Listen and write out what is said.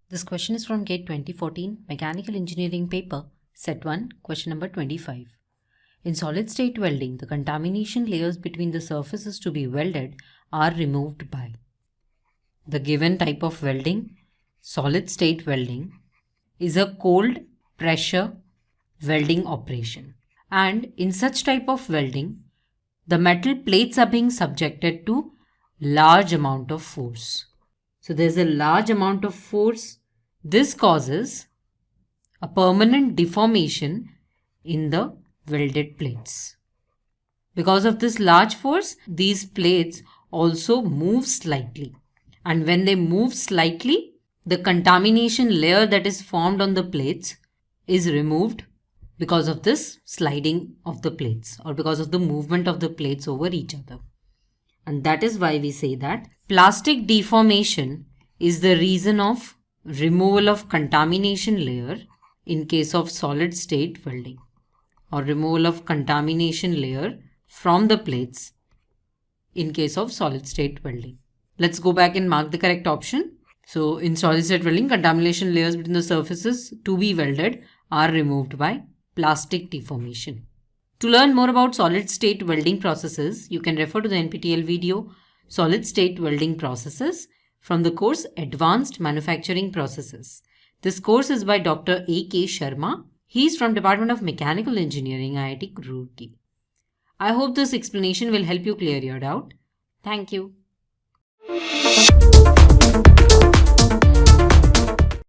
This question is from GATE 2014 Mechanical Engineering paper, Set 1, question number 25. In solid-state welding, the contamination layers between the surfaces to be welded are removed by the given type of welding. Solid-state welding is a cold pressure welding operation, and in such type of welding, the metal plates are being subjected to large amount of force. So there's a large amount of force. This causes a permanent deformation in the welded plates. Because of this large force, these plates also move slightly. And when they move slightly, the contamination layer that is formed on the plates is removed because of this sliding of the plates or because of the movement of the plates over each other. And that is why we say that plastic deformation is the reason of removal of contamination layer in case of solid state welding, or removal of contamination layer from the plates in case of solid state welding. Let's go back and mark the correct option. So in solid state welding, contamination layers between the surfaces to be welded are removed by plastic deformation. To learn more about solid state welding processes, you can refer to the NPTEL video Solid State Welding Processes from the course Advanced Manufacturing Processes. This course is by Dr. A.K. Sharma. He is from Department of Mechanical Engineering, IIT Roorkee. I hope this explanation will help you clear your doubt. Thank you.